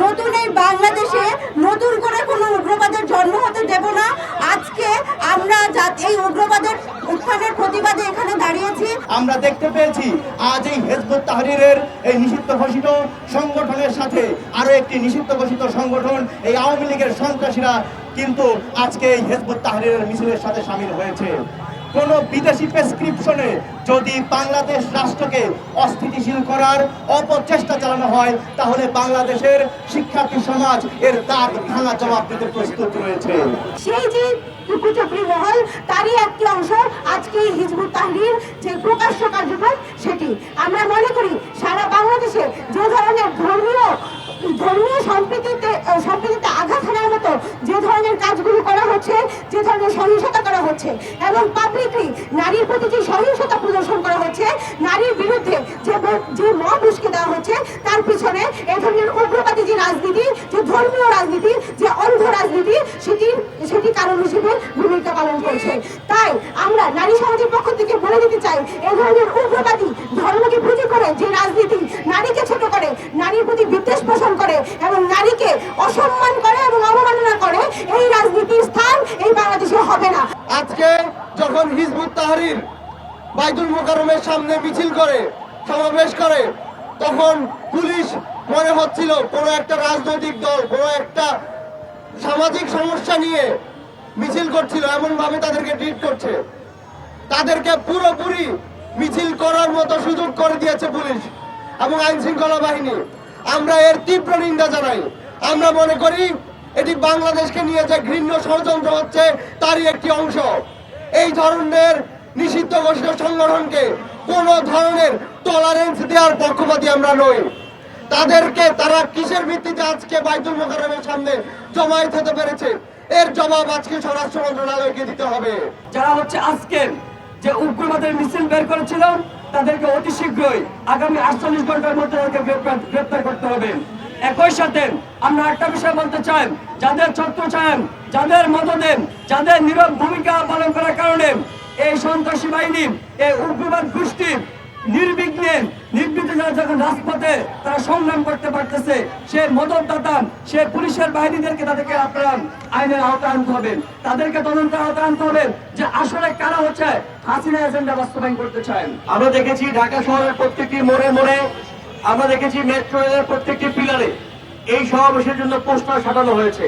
নতুন এই বাংলাদেশে নতুন করে কোনো উগ্রবাদের জন্ম হতে দেব না। আজকে আমরা এই উগ্রবাদের উত্থানের প্রতিবাদে এখানে দাঁড়িয়েছি। আমরা দেখতে পেয়েছি আজ এই হিজবুত তাহরীরের এই নিষিদ্ধ ঘোষিত সংগঠনের সাথে আরো একটি নিষিদ্ধ ঘোষিত সংগঠন এই আওয়ামী লীগের সন্ত্রাসীরা কিন্তু আজকে এই হিজবুত তাহরীরের মিছিলের সাথে শামিল হয়েছে। কোন বিদেশি প্রেসক্রিপশনে যদি বাংলাদেশ রাষ্ট্রকে অস্থিতিশীল করার অপচেষ্টা চালানো হয় তাহলে বাংলাদেশের শিক্ষার্থী সমাজ এর দাঁত ভাঙা জবাব দিতে প্রস্তুত রয়েছে। সেই যে কুচক্রী মহল তারই একটি অংশ আজকে হিজবুত তাহরীর যে প্রকাশ্য কার্যক্রম সেটি আমরা মনে করি সারা বাংলাদেশে যে ধরনের ধর্মীয় সম্প্রীতিতে আঘাত হানার মতো যে ধরনের কাজগুলো করা হচ্ছে, যে ধরনের সহিংসতা করা হচ্ছে এবং পাবলিকলি নারীর প্রতি যে সহিংসতা প্রদর্শন করা হচ্ছে, নারীর বিরুদ্ধে যে মব উস্কে দেওয়া হচ্ছে, তার পিছনে এ ধরনের উগ্রবাদী যে রাজনীতি, যে ধর্মীয় রাজনীতি, যে অন্ধ রাজনীতি সেটি কারণ হিসেবে ভূমিকা পালন করছে। তাই আমরা নারী সমাজের পক্ষ থেকে বলে দিতে চাই, এ ধরনের উগ্রবাদী ধর্মকে পুঁজি করে যে রাজনীতি নারীকে ছোট করে, নারীর প্রতি বিদ্বেষ পোষণ করে এবং নারীকে অসম্মান করে এবং অবমাননা করে, এই রাজনীতির স্থান এই বাংলাদেশে হবে না। আজকে যখন হিজবুত তাহরীর বাইতুল মোকাররমের সামনে মিছিল করে, সমাবেশ করে, তখন পুলিশ মনে হচ্ছিল কোনো একটা রাজনৈতিক দল কোনো একটা সামাজিক সমস্যা নিয়ে মিছিল করছিল, এমন ভাবে তাদেরকে ট্রিট করছে। তাদেরকে পুরোপুরি মিছিল করার মতো সুযোগ করে দিয়েছে পুলিশ এবং আইন শৃঙ্খলা বাহিনী। আমরা এর তীব্র নিন্দা জানাই। আমরা মনে করি এটি বাংলাদেশকে নিয়ে যে ঘৃণ্য ষড়যন্ত্র হচ্ছে তারই একটি অংশ। এই ধরনের নিষিদ্ধ ঘোষিত সংগঠনকে কোন ধরনের টলারেন্স দেওয়ার পক্ষপাতী আমরা নই। তারা কিসের ভিত্তিতে আজকে বাইতুল মোকাররমের সামনে জমায়েত হতে পেরেছে, এর জবাব আজকে স্বরাষ্ট্র মন্ত্রণালয়কে দিতে হবে। যারা হচ্ছে আজকে যে উগ্রবাদের মিছিল বের করেছিল তাদেরকে অতি শীঘ্রই আগামী 48 ঘন্টার মধ্যে গ্রেপ্তার করতে হবে। একই সাথে আমরা একটা বিষয় বলতে চাই, যাদের ছত্রছায়া, যাদের মদদেন, যাদের নীরব ভূমিকা পালন করার কারণে এই সন্ত্রাসী বাহিনী, এই উগ্রবাদ গোষ্ঠী নির্বিঘ্নে নির্বিঘ্নে যখন রাজপথে তারা সংগ্রাম করতে পারতেছে, সে মদতদাতা, সে পুলিশের বাহিনীদেরকে তাদেরকে আপনারা আইনের আওতায় আনতে হবে, তাদেরকে তদন্তের আওতায় আনতে হবে যে আসলে কারা হচ্ছে হাসিনা এজেন্ডা বাস্তবায়ন করতে চায়। আমরা দেখেছি ঢাকা শহরের প্রত্যেকটি মোড়ে মোড়ে, আমরা দেখেছি মেট্রো রেলের প্রত্যেকটি পিলারে এই সমাবেশের জন্য পোস্টার সাজানো হয়েছে।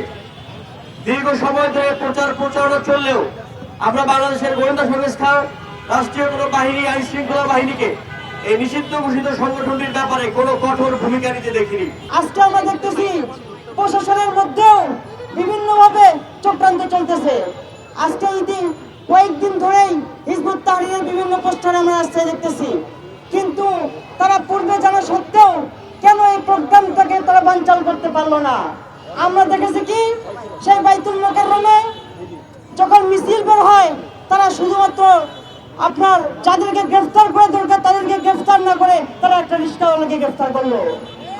দীর্ঘ সময় ধরে প্রচারণা চললেও আমরা বাংলাদেশের গোয়েন্দা সংস্থা, রাষ্ট্রীয় কোনো বাহিনী, আইন শৃঙ্খলা বাহিনীকে এই নিষিদ্ধ ঘোষিত সংগঠনটির ব্যাপারে কোনো কঠোর ভূমিকা নিতে দেখিনি। আজকে আমরা দেখতেছি প্রশাসনের মধ্যেও বিভিন্নভাবে চক্রান্ত চলতেছে। আজকে কয়েকদিন ধরেই হিজবুত তাহরীরের বিভিন্ন পোস্টার আমরা আসতে দেখতেছি, কিন্তু তারা পূর্বে জানা সত্ত্বেও কেন এই প্রোগ্রামটাকে তারা বানচাল করতে পারলো না? আমরা দেখেছি কি সেই বাইতুল মোকাররমে যখন মিছিল বের হয় তারা শুধুমাত্র আপনার যাদেরকে গ্রেফতার করা দরকার তাদেরকে গ্রেফতার না করে তারা একটা রিস্কাওয়ালাকে গ্রেফতার করলো।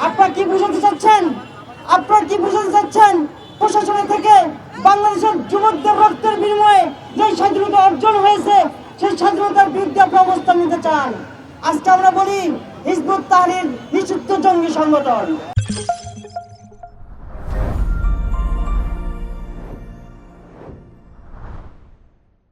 আপনারা কি বুঝাতে চাচ্ছেন? প্রশাসনের থেকে বাংলাদেশের যুবকদের রক্তের বিনিময়ে যে স্বাধীনতা অর্জন হয়েছে সেই স্বাধীনতার বিরুদ্ধে আপনারা অবস্থান নিতে চান। আজকে আমরা বলি হিজবুত তাহরীর নিষিদ্ধ জঙ্গি সংগঠন।